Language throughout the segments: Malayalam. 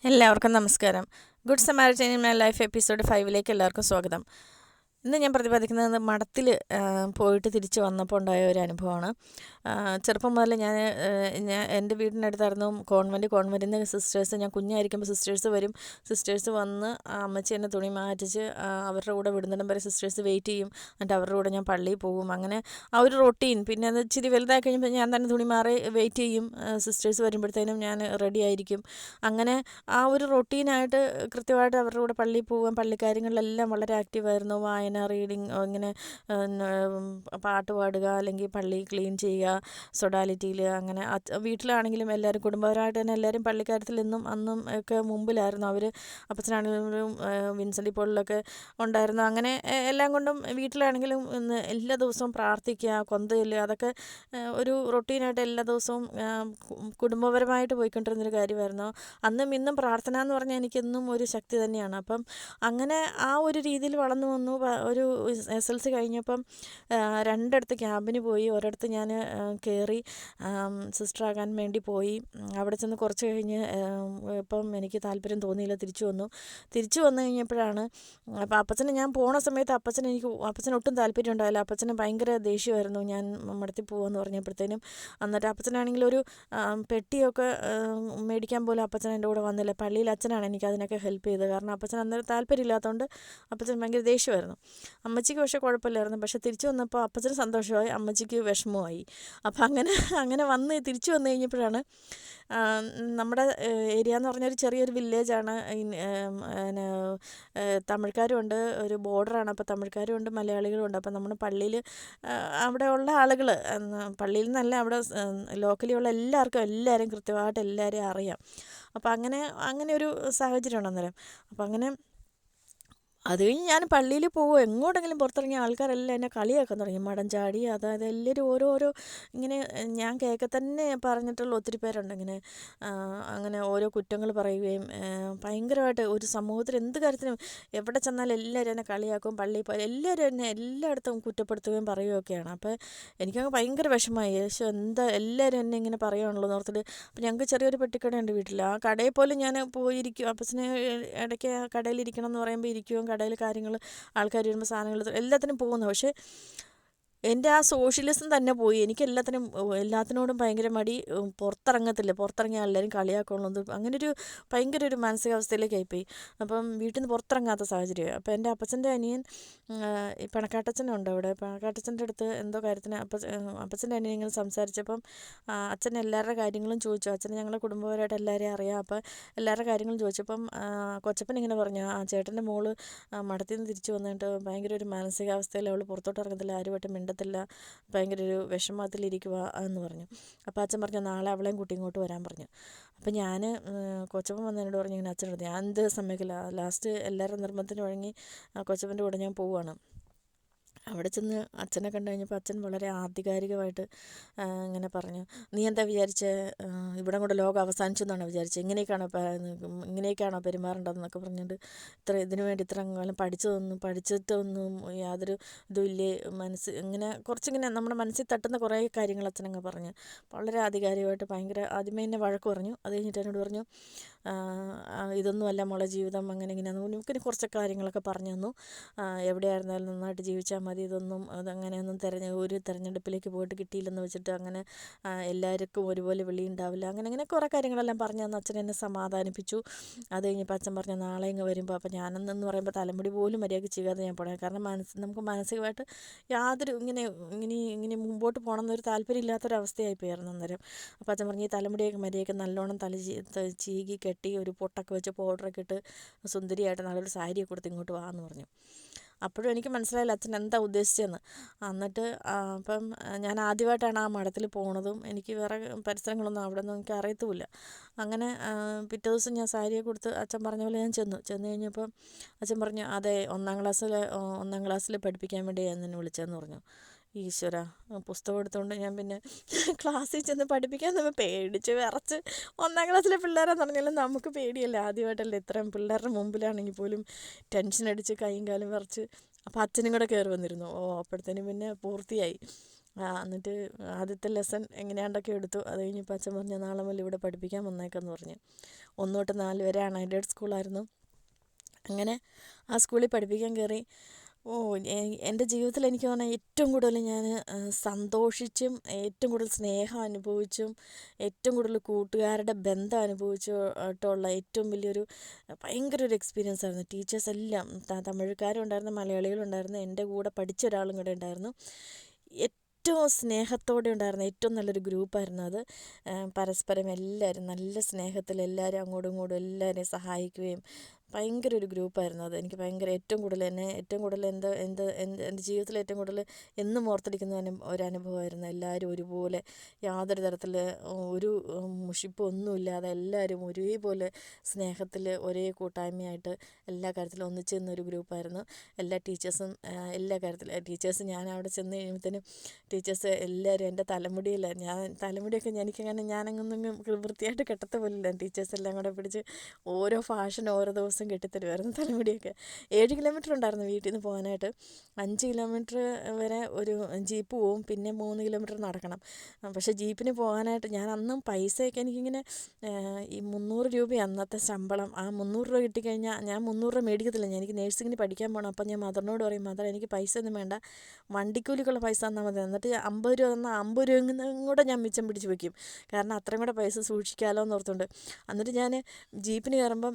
എല്ലാവർക്കും നമസ്കാരം. Good Samaritan in my life episode 5ലേക്ക് എല്ലാവർക്കും സ്വാഗതം. ഇന്ന് ഞാൻ പ്രതിപാദിക്കുന്നത് മഠത്തിൽ പോയിട്ട് തിരിച്ച് വന്നപ്പോൾ ഉണ്ടായ ഒരു അനുഭവമാണ്. ചെറുപ്പം മുതൽ ഞാൻ എൻ്റെ വീടിനടുത്തായിരുന്നു കോൺവെൻറ്റിൽ നിന്ന് സിസ്റ്റേഴ്സ്, ഞാൻ കുഞ്ഞായിരിക്കുമ്പോൾ സിസ്റ്റേഴ്സ് വരും. സിസ്റ്റേഴ്സ് വന്ന് അമ്മച്ചി എന്നെ തുണി മാറ്റിച്ച് അവരുടെ കൂടെ വിടുന്നിടം വരെ സിസ്റ്റേഴ്സ് വെയിറ്റ് ചെയ്യും. എന്നിട്ട് അവരുടെ കൂടെ ഞാൻ പള്ളിയിൽ പോകും. അങ്ങനെ ആ ഒരു റൊട്ടീൻ. പിന്നെ അത് ഇച്ചിരി വലുതായി കഴിയുമ്പോൾ ഞാൻ തന്നെ തുണി മാറി വെയിറ്റ് ചെയ്യും. സിസ്റ്റേഴ്സ് വരുമ്പോഴത്തേനും ഞാൻ റെഡി ആയിരിക്കും. അങ്ങനെ ആ ഒരു റൊട്ടീനായിട്ട് കൃത്യമായിട്ട് അവരുടെ കൂടെ പള്ളിയിൽ പോകാൻ, പള്ളിക്കാര്യങ്ങളിലെല്ലാം വളരെ ആക്റ്റീവായിരുന്നു. വായന, റീഡിങ്, ഇങ്ങനെ പാട്ട് പാടുക, അല്ലെങ്കിൽ പള്ളി ക്ലീൻ ചെയ്യുക, സൊഡാലിറ്റിയിൽ. അങ്ങനെ വീട്ടിലാണെങ്കിലും എല്ലാവരും കുടുംബപരമായിട്ട് തന്നെ എല്ലാവരും പള്ളിക്കാര്യത്തിൽ അന്നും ഒക്കെ മുമ്പിലായിരുന്നു. അവർ അപ്പച്ചനാണെങ്കിലും വിൻസെൻ്റ് പോളിലൊക്കെ ഉണ്ടായിരുന്നു. അങ്ങനെ എല്ലാം കൊണ്ടും വീട്ടിലാണെങ്കിലും എല്ലാ ദിവസവും പ്രാർത്ഥിക്കുക, കൊന്തയില്ല, അതൊക്കെ ഒരു റൊട്ടീനായിട്ട് എല്ലാ ദിവസവും കുടുംബപരമായിട്ട് പോയിക്കൊണ്ടിരുന്നൊരു കാര്യമായിരുന്നു. അന്നും ഇന്നും പ്രാർത്ഥന എന്ന് പറഞ്ഞാൽ എനിക്കെന്നും ഒരു ശക്തി തന്നെയാണ്. അപ്പം അങ്ങനെ ആ ഒരു രീതിയിൽ വളർന്നു വന്നു. ഒരു SLC കഴിഞ്ഞപ്പം രണ്ടിടത്ത് ക്യാമ്പിന് പോയി. ഒരിടത്ത് ഞാൻ കയറി സിസ്റ്ററാകാൻ വേണ്ടി പോയി. അവിടെ ചെന്ന് കുറച്ച് കഴിഞ്ഞ് ഇപ്പം എനിക്ക് താല്പര്യം തോന്നിയില്ല, തിരിച്ചു വന്നു കഴിഞ്ഞപ്പോഴാണ്. അപ്പോൾ അപ്പച്ചന് ഞാൻ പോണ സമയത്ത് അപ്പച്ചന് ഒട്ടും താല്പര്യം ഉണ്ടായില്ല. അപ്പച്ചന് ഭയങ്കര ദേഷ്യമായിരുന്നു ഞാൻ മഠത്തിൽ പോകുമെന്ന് പറഞ്ഞപ്പോഴത്തേനും. എന്നിട്ട് അപ്പച്ചനാണെങ്കിൽ ഒരു പെട്ടിയൊക്കെ മേടിക്കാൻ പോലും അപ്പച്ചൻ എൻ്റെ കൂടെ വന്നില്ല. പള്ളിയിൽ അച്ഛനാണ് എനിക്ക് അതിനൊക്കെ ഹെൽപ്പ് ചെയ്തത്. കാരണം അപ്പച്ചൻ അന്നേരം താല്പര്യമില്ലാത്തതുകൊണ്ട് അപ്പച്ചൻ ഭയങ്കര ദേഷ്യമായിരുന്നു. അമ്മച്ചിക്ക് പക്ഷേ കുഴപ്പമില്ലായിരുന്നു. പക്ഷേ തിരിച്ചു വന്നപ്പോൾ അപ്പച്ചന് സന്തോഷമായി, അമ്മച്ചിക്ക് വിഷമമായി. അപ്പം അങ്ങനെ തിരിച്ചു വന്നു കഴിഞ്ഞപ്പോഴാണ് നമ്മുടെ ഏരിയ എന്ന് പറഞ്ഞൊരു ചെറിയൊരു വില്ലേജാണ്. പിന്നെ തമിഴ്ക്കാരുമുണ്ട്, ഒരു ബോർഡറാണ്. അപ്പോൾ തമിഴ്ക്കാരുമുണ്ട്, മലയാളികളുമുണ്ട്. അപ്പം നമ്മുടെ പള്ളിയിൽ അവിടെയുള്ള ആളുകൾ, പള്ളിയിൽ നിന്നല്ല, അവിടെ ലോക്കലിയുള്ള എല്ലാവരെയും കൃത്യമായിട്ട് എല്ലാവരെയും അറിയാം. അപ്പം അങ്ങനെ ഒരു സാഹചര്യമാണ് അന്നേരം. അപ്പം അങ്ങനെ അത് കഴിഞ്ഞ് ഞാൻ പള്ളിയിൽ പോകുമോ എങ്ങോട്ടെങ്കിലും പുറത്തിറങ്ങിയ ആൾക്കാരെല്ലാം എന്നെ കളിയാക്കാൻ തുടങ്ങി. മടം ചാടി, അതായത് എല്ലാവരും ഓരോരോ ഇങ്ങനെ ഞാൻ കേൾക്കെ തന്നെ പറഞ്ഞിട്ടുള്ള ഒത്തിരി പേരുണ്ട്. ഇങ്ങനെ അങ്ങനെ ഓരോ കുറ്റങ്ങൾ പറയുകയും ഭയങ്കരമായിട്ട് ഒരു സമൂഹത്തിൽ എന്ത് കാര്യത്തിനും എവിടെ ചെന്നാലും എല്ലാവരും എന്നെ കളിയാക്കും. പള്ളിയിൽ പോയാൽ എല്ലാവരും എന്നെ എല്ലായിടത്തും കുറ്റപ്പെടുത്തുകയും പറയുകയൊക്കെയാണ്. അപ്പോൾ എനിക്കങ്ങ് ഭയങ്കര വിഷമമായി. എന്താ എല്ലാവരും എന്നെ ഇങ്ങനെ പറയുകയാണല്ലോ എന്ന് ഓർത്തിട്ട്. അപ്പോൾ ഞങ്ങൾക്ക് ചെറിയൊരു പെട്ടിക്കടയുണ്ട് വീട്ടിൽ. ആ കടയിൽ പോലും ഞാൻ പോയിരിക്കും. അപ്പച്ചന് ഇടയ്ക്ക് ആ കടയിലിരിക്കണം എന്ന് പറയുമ്പോൾ ഇരിക്കുകയും കടയിൽ കാര്യങ്ങൾ, ആൾക്കാർ വരുമ്പോൾ സാധനങ്ങൾ എല്ലാത്തിനും പോകുന്നു. പക്ഷേ എൻ്റെ ആ സോഷ്യലിസം തന്നെ പോയി. എനിക്ക് എല്ലാത്തിനോടും ഭയങ്കര മടി. പുറത്തിറങ്ങിയാൽ എല്ലാവരും കളിയാക്കുള്ളത്. ഭയങ്കര ഒരു മാനസികാവസ്ഥയിലേക്കായിപ്പോയി. അപ്പം വീട്ടിൽ നിന്ന് പുറത്തിറങ്ങാത്ത സാഹചര്യമായി. അപ്പോൾ എൻ്റെ അപ്പച്ചൻ്റെ അനിയൻ, ഈ പണക്കാട്ടച്ഛനുണ്ട് അവിടെ. പണക്കാട്ടച്ഛൻ്റെ അടുത്ത് എന്തോ കാര്യത്തിന് അപ്പച്ചൻ്റെ അനിയൻ ഇങ്ങനെ സംസാരിച്ചപ്പം അച്ഛൻ എല്ലാവരുടെ കാര്യങ്ങളും ചോദിച്ചു. അച്ഛന് ഞങ്ങളുടെ കുടുംബപരമായിട്ട് എല്ലാവരെയും അറിയാം. അപ്പോൾ എല്ലാവരുടെ കാര്യങ്ങളും ചോദിച്ചപ്പം കൊച്ചപ്പൻ ഇങ്ങനെ പറഞ്ഞു, ചേട്ടൻ്റെ മോള് മഠത്തിൽ നിന്ന് തിരിച്ചു വന്നിട്ട് ഭയങ്കര ഒരു മാനസികാവസ്ഥയിൽ, അവൾ പുറത്തോട്ട് ഇറങ്ങത്തില്ല, ആരുമായിട്ട് മിണ്ടത്തില്ല, ഭയങ്കര ഒരു വിഷമത്തിലിരിക്കുക എന്ന് പറഞ്ഞു. അപ്പോൾ അച്ഛൻ പറഞ്ഞു നാളെ അവളെയും കൂട്ടി ഇങ്ങോട്ട് വരാൻ പറഞ്ഞു. അപ്പം ഞാൻ കൊച്ചപ്പൻ വന്ന് എന്നോട് പറഞ്ഞു ഇങ്ങനെ അച്ഛനോട്. ഞാൻ എന്ത് സമ്മതിക്കില്ല. ലാസ്റ്റ് എല്ലാവരും നിർബന്ധത്തിന് വഴങ്ങി കൊച്ചപ്പൻ്റെ കൂടെ ഞാൻ പോവുകയാണ്. അവിടെ ചെന്ന് അച്ഛനെ കണ്ടു കഴിഞ്ഞപ്പോൾ അച്ഛൻ വളരെ ആധികാരികമായിട്ട് ഇങ്ങനെ പറഞ്ഞു, നീ എന്താ വിചാരിച്ചേ, ഇവിടെ കൊണ്ട് ലോകം അവസാനിച്ചു എന്നാണ് വിചാരിച്ചത്, ഇങ്ങനെയൊക്കെയാണോ പെരുമാറേണ്ടതെന്നൊക്കെ പറഞ്ഞിട്ട് ഇതിനു വേണ്ടി ഇത്ര കാലം പഠിച്ചിട്ടൊന്നും യാതൊരു ഇതുമില്ലേ, ഇങ്ങനെ കുറച്ചിങ്ങനെ നമ്മുടെ മനസ്സിൽ തട്ടുന്ന കുറേ കാര്യങ്ങൾ അച്ഛനങ്ങ് പറഞ്ഞു. വളരെ ആധികാരികമായിട്ട് ഭയങ്കര ആദ്യമേ എന്നെ വഴക്ക് പറഞ്ഞു. അത് കഴിഞ്ഞിട്ട് എന്നോട് പറഞ്ഞു, ഇതൊന്നുമല്ല മോളെ ജീവിതം, അങ്ങനെ നമുക്കിനി കുറച്ച് കാര്യങ്ങളൊക്കെ പറഞ്ഞു തന്നു. എവിടെയായിരുന്നാലും നന്നായിട്ട് ജീവിച്ചാൽ മതി, അതങ്ങനെയൊന്നും ഒരു തിരഞ്ഞെടുപ്പിലേക്ക് പോയിട്ട് കിട്ടിയില്ലെന്ന് വെച്ചിട്ട് അങ്ങനെ എല്ലാവർക്കും ഒരുപോലെ വിളി ഉണ്ടാവില്ല, അങ്ങനെ കുറേ കാര്യങ്ങളെല്ലാം പറഞ്ഞു തന്നു. അച്ഛൻ എന്നെ സമാധാനിപ്പിച്ചു. അത് കഴിഞ്ഞപ്പോൾ അച്ഛൻ പറഞ്ഞു നാളെ ഇങ്ങ് വരുമ്പോൾ. അപ്പോൾ ഞാനെന്ന് പറയുമ്പോൾ തലമുടി പോലും മര്യാദയ്ക്ക് ചെയ്യാതെ ഞാൻ പോകണം. കാരണം നമുക്ക് മാനസികമായിട്ട് യാതൊരു ഇങ്ങനെ മുമ്പോട്ട് പോകണം എന്നൊരു താല്പര്യം ഇല്ലാത്തൊരവസ്ഥയായിപ്പോയായിരുന്നു അന്നേരം. അപ്പോൾ അച്ഛൻ പറഞ്ഞു ഈ തലമുടിയൊക്കെ മര്യാദയ്ക്ക് നല്ലോണം ചീകി കെട്ടി ഒരു പൊട്ടൊക്കെ വെച്ച് പൗഡറൊക്കെ ഇട്ട് സുന്ദരിയായിട്ട് നല്ലൊരു സാരിയൊക്കെ കൊടുത്ത് ഇങ്ങോട്ട് വാ എന്ന് പറഞ്ഞു. അപ്പോഴും എനിക്ക് മനസ്സിലായില്ല അച്ഛൻ എന്താ ഉദ്ദേശിച്ചതെന്ന്. എന്നിട്ട് അപ്പം ഞാൻ ആദ്യമായിട്ടാണ് ആ മഠത്തിൽ പോണതും. എനിക്ക് വേറെ പരിസരങ്ങളൊന്നും അവിടെ ഒന്നും എനിക്ക് അറിയത്തുമില്ല. അങ്ങനെ പിറ്റേ ദിവസം ഞാൻ സാരിയൊക്കെ കൊടുത്ത് അച്ഛൻ പറഞ്ഞ പോലെ ഞാൻ ചെന്നു കഴിഞ്ഞപ്പം അച്ഛൻ പറഞ്ഞു, അതെ ഒന്നാം ക്ലാസ്സിൽ പഠിപ്പിക്കാൻ വേണ്ടി ഞാൻ നിന്നെ വിളിച്ചതെന്ന് പറഞ്ഞു. ഈശ്വര, പുസ്തകം എടുത്തുകൊണ്ട് ഞാൻ പിന്നെ ക്ലാസ്സിൽ ചെന്ന് പഠിപ്പിക്കാൻ നമ്മൾ പേടിച്ച് വിറച്ച്. 1-ാം ക്ലാസ്സിലെ പിള്ളേരെന്ന് പറഞ്ഞാലും നമുക്ക് പേടിയല്ലേ, ആദ്യമായിട്ടല്ലേ, ഇത്രയും പിള്ളേരുടെ മുമ്പിലാണെങ്കിൽ പോലും ടെൻഷൻ അടിച്ച് കൈയും കാലും വിറച്ച്. അപ്പോൾ അച്ഛനും കൂടെ കയറി വന്നിരുന്നു. അപ്പോഴത്തേനും പിന്നെ പൂർത്തിയായി. എന്നിട്ട് ആദ്യത്തെ ലെസൺ എങ്ങനെയാണ്ടൊക്കെ എടുത്തു. അത് കഴിഞ്ഞപ്പോൾ അച്ഛൻ പറഞ്ഞു നാളെ മുതൽ ഇവിടെ പഠിപ്പിക്കാൻ വന്നേക്കെന്ന് പറഞ്ഞു. 1 തൊട്ട് 4 വരെ അൺഎയ്ഡഡ് സ്കൂളായിരുന്നു. അങ്ങനെ ആ സ്കൂളിൽ പഠിപ്പിക്കാൻ കയറി. എൻ്റെ ജീവിതത്തിൽ എനിക്ക് തോന്നുന്നത് ഏറ്റവും കൂടുതൽ ഞാൻ സന്തോഷിച്ചും ഏറ്റവും കൂടുതൽ സ്നേഹം അനുഭവിച്ചും ഏറ്റവും കൂടുതൽ കൂട്ടുകാരുടെ ബന്ധം അനുഭവിച്ചിട്ടുള്ള ഏറ്റവും വലിയൊരു ഭയങ്കര ഒരു എക്സ്പീരിയൻസ് ആയിരുന്നു. ടീച്ചേഴ്സ് എല്ലാം തമിഴുകാരും ഉണ്ടായിരുന്നു, മലയാളികളും ഉണ്ടായിരുന്നു, എൻ്റെ കൂടെ പഠിച്ച ഒരാളും കൂടെ ഉണ്ടായിരുന്നു. ഏറ്റവും സ്നേഹത്തോടെ ഉണ്ടായിരുന്ന ഏറ്റവും നല്ലൊരു ഗ്രൂപ്പായിരുന്നു അത്. പരസ്പരം എല്ലാവരും നല്ല സ്നേഹത്തിൽ എല്ലാവരും അങ്ങോട്ടും ഇങ്ങോട്ടും എല്ലാവരെയും സഹായിക്കുകയും ഭയങ്കര ഒരു ഗ്രൂപ്പായിരുന്നു അത്. എനിക്ക് ഭയങ്കര ഏറ്റവും കൂടുതൽ എൻ്റെ ജീവിതത്തിൽ ഏറ്റവും കൂടുതൽ എന്നും ഓർത്തിരിക്കുന്ന ഒരനുഭവമായിരുന്നു. എല്ലാവരും ഒരുപോലെ യാതൊരു തരത്തിൽ ഒരു മുഷിപ്പും ഒന്നുമില്ലാതെ എല്ലാവരും ഒരേപോലെ സ്നേഹത്തിൽ ഒരേ കൂട്ടായ്മയായിട്ട് എല്ലാ കാര്യത്തിലും ഒന്നിച്ച് നിന്നൊരു ഗ്രൂപ്പായിരുന്നു. എല്ലാ ടീച്ചേഴ്സും എല്ലാ കാര്യത്തിലും ടീച്ചേഴ്സ് ഞാൻ അവിടെ ചെന്ന് കഴിയുമ്പോഴത്തേനും ടീച്ചേഴ്സ് എല്ലാവരും എൻ്റെ തലമുടിയില്ല തലമുടിയൊക്കെ ഞാനങ്ങൊന്നും വൃത്തിയായിട്ട് കെട്ടത്ത പോലില്ല. ടീച്ചേഴ്സ് എല്ലാം കൂടെ പിടിച്ച് ഓരോ ഫാഷൻ ഓരോ ദിവസം കെട്ടിത്തരുമായിരുന്നു തലമുടിയൊക്കെ. 7 കിലോമീറ്റർ ഉണ്ടായിരുന്നു വീട്ടിൽ നിന്ന് പോകാനായിട്ട്. 5 കിലോമീറ്റർ വരെ ഒരു ജീപ്പ് പോവും, പിന്നെ 3 കിലോമീറ്റർ നടക്കണം. പക്ഷേ ജീപ്പിന് പോകാനായിട്ട് ഞാൻ അന്നും പൈസയൊക്കെ എനിക്കിങ്ങനെ ഈ 300 രൂപയാണ് അന്നത്തെ ശമ്പളം. ആ 300 രൂപ കിട്ടിക്കഴിഞ്ഞാൽ ഞാൻ 300 രൂപ മേടിക്കത്തില്ല. എനിക്ക് നേഴ്സിങ്ങിന് പഠിക്കാൻ പോകണം. അപ്പം ഞാൻ മദറിനോട് പറയും, മദർ എനിക്ക് പൈസ ഒന്നും വേണ്ട, വണ്ടിക്കൂലിക്കുള്ള പൈസ തന്നാൽ മതി. എന്നിട്ട് 50 രൂപ തന്നാൽ 50 രൂപ കൂടെ ഞാൻ മിച്ചം പിടിച്ച് വയ്ക്കും. കാരണം അത്രയും കൂടെ പൈസ സൂക്ഷിക്കാമല്ലോ എന്നോർത്തുകൊണ്ട്. എന്നിട്ട് ഞാൻ ജീപ്പിന് കയറുമ്പം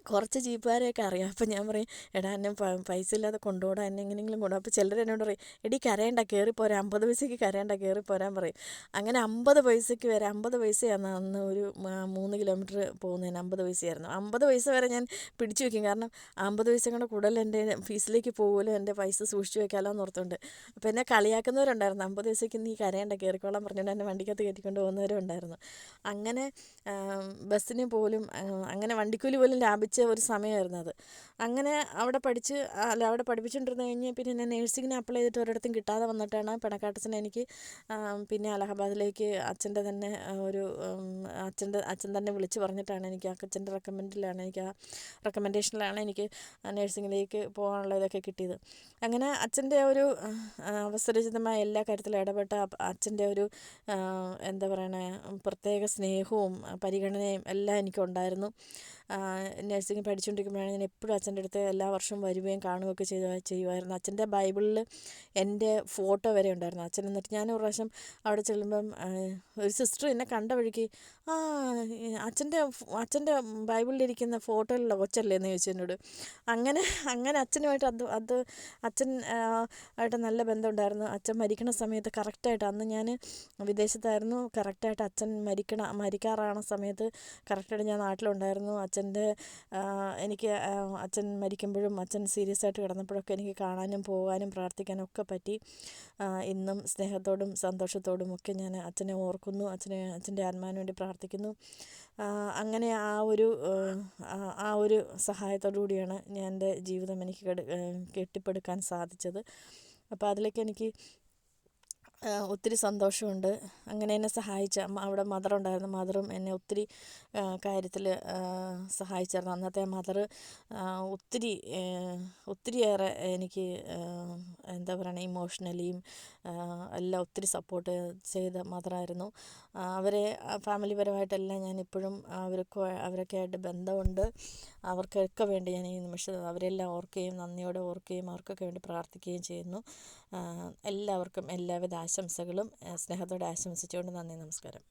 കുറച്ച് ജീപ്പുകാരെയൊക്കെ അറിയാം. അപ്പം ഞാൻ പറയും, എടാ എന്നെ പൈസ ഇല്ലാതെ കൊണ്ടുപോടാ, എന്നെ എങ്ങനെയെങ്കിലും കൊണ്ടുപോകും. അപ്പോൾ ചിലർ എന്നോട് പറയും, എടി കരയണ്ട കയറിപ്പോരാ, 50 പൈസയ്ക്ക് കരയണ്ട കയറിപ്പോരാൻ പറയും. അങ്ങനെ 50 പൈസയ്ക്ക് വരെ 50 പൈസയാണ് അന്ന് ഒരു 3 കിലോമീറ്റർ പോകുന്നതിന് 50 പൈസയായിരുന്നു. 50 പൈസ വരെ ഞാൻ പിടിച്ചു വയ്ക്കും. കാരണം 50 പൈസ കൊണ്ട് കൂടുതൽ എൻ്റെ ഫീസിലേക്ക് പോകുമല്ലോ, എൻ്റെ പൈസ സൂക്ഷിച്ച് വെക്കാമല്ലോ എന്ന് ഓർത്തുകൊണ്ട്. അപ്പോൾ എന്നെ കളിയാക്കുന്നവരുണ്ടായിരുന്നു. 50 പൈസയ്ക്ക് നീ കരയണ്ട കയറിക്കോളാൻ പറഞ്ഞുകൊണ്ട് എന്നെ വണ്ടിക്കകത്ത് കയറ്റിക്കൊണ്ട് പോകുന്നവരും ഉണ്ടായിരുന്നു. അങ്ങനെ ബസ്സിന് പോലും അങ്ങനെ വണ്ടിക്കൂലി പോലും ലാഭിച്ച ഒരു സമയമായിരുന്നു അത്. അങ്ങനെ അവിടെ പഠിപ്പിച്ചുകൊണ്ടിരുന്ന് കഴിഞ്ഞ് പിന്നെ ഞാൻ നേഴ്സിങ്ങിന് അപ്ലൈ ചെയ്തിട്ട് ഒരിടത്തും കിട്ടാതെ വന്നിട്ടാണ് പെണക്കാട്ടച്ചൻ എനിക്ക് പിന്നെ അലഹബാദിലേക്ക് അച്ഛൻ്റെ തന്നെ അച്ഛൻ തന്നെ വിളിച്ച് പറഞ്ഞിട്ടാണ് എനിക്ക് അച്ഛൻ്റെ റെക്കമെൻഡേഷനിലാണ് എനിക്ക് നേഴ്സിങ്ങിലേക്ക് പോകാനുള്ള ഇതൊക്കെ കിട്ടിയത്. അങ്ങനെ അച്ഛൻ്റെ ഒരു അവസരോചിതമായ എല്ലാ കാര്യത്തിലും ഇടപെട്ട അച്ഛൻ്റെ ഒരു എന്താ പറയണേ പ്രത്യേക സ്നേഹവും പരിഗണനയും എല്ലാം എനിക്കുണ്ടായിരുന്നു. നഴ്സിംഗ് പഠിച്ചുകൊണ്ടിരിക്കുമ്പോഴാണ് ഞാൻ എപ്പോഴും അച്ഛൻ്റെ അടുത്ത് എല്ലാ വർഷവും വരികയും കാണുകയൊക്കെ ചെയ്യുമായിരുന്നു. അച്ഛൻ്റെ ബൈബിളിൽ എൻ്റെ ഫോട്ടോ വരെ ഉണ്ടായിരുന്നു. അച്ഛൻ എന്നിട്ട് ഞാൻ ഒരു പ്രാവശ്യം അവിടെ ചെല്ലുമ്പം ഒരു സിസ്റ്റർ എന്നെ കണ്ട വഴിക്ക് അച്ഛൻ്റെ ബൈബിളിലിരിക്കുന്ന ഫോട്ടോയിലുള്ള കൊച്ചല്ലേ എന്ന് ചോദിച്ചു എന്നോട്. അങ്ങനെ അച്ഛനുമായിട്ട് അച്ഛൻ ആയിട്ട് നല്ല ബന്ധമുണ്ടായിരുന്നു. അച്ഛൻ മരിക്കണ സമയത്ത് കറക്റ്റായിട്ട് അന്ന് ഞാൻ വിദേശത്തായിരുന്നു. കറക്റ്റായിട്ട് അച്ഛൻ മരിക്കാറാണ് സമയത്ത് കറക്റ്റായിട്ട് ഞാൻ നാട്ടിലുണ്ടായിരുന്നു. എനിക്ക് അച്ഛൻ മരിക്കുമ്പോഴും അച്ഛൻ സീരിയസ് ആയിട്ട് കിടന്നപ്പോഴൊക്കെ എനിക്ക് കാണാനും പോകാനും പ്രാർത്ഥിക്കാനും ഒക്കെ പറ്റി. ഇന്നും സ്നേഹത്തോടും സന്തോഷത്തോടും ഒക്കെ ഞാൻ അച്ഛനെ ഓർക്കുന്നു. അച്ഛൻ്റെ ആത്മാവിന് വേണ്ടി പ്രാർത്ഥിക്കുന്നു. അങ്ങനെ ആ ഒരു സഹായത്തോടു കൂടിയാണ് ഞാൻ എൻ്റെ ജീവിതം എനിക്ക് കെട്ടിപ്പടുക്കാൻ സാധിച്ചത്. അപ്പോൾ അതിലേക്ക് എനിക്ക് ഒത്തിരി സന്തോഷമുണ്ട്. അങ്ങനെ എന്നെ സഹായിച്ച അവിടെ മദറുണ്ടായിരുന്നു. മദറും എന്നെ ഒത്തിരി കാര്യത്തിൽ സഹായിച്ചായിരുന്നു. അന്നത്തെ മദർ ഒത്തിരിയേറെ എനിക്ക് എന്താ പറയുക ഇമോഷണലിയും എല്ലാം ഒത്തിരി സപ്പോർട്ട് ചെയ്ത മദറായിരുന്നു. അവരെ ഫാമിലിപരമായിട്ടെല്ലാം ഞാനിപ്പോഴും അവരൊക്കെ ആയിട്ട് ബന്ധമുണ്ട്. അവർക്കൊക്കെ വേണ്ടി ഞാൻ ഈ നിമിഷം അവരെല്ലാം ഓർക്കുകയും നന്ദിയോടെ ഓർക്കുകയും അവർക്കൊക്കെ വേണ്ടി പ്രാർത്ഥിക്കുകയും ചെയ്യുന്നു. എല്ലാവർക്കും എല്ലാവിധ ആശംസകളും സ്നേഹത്തോടെ ആശംസിച്ചുകൊണ്ട് നന്ദി, നമസ്കാരം.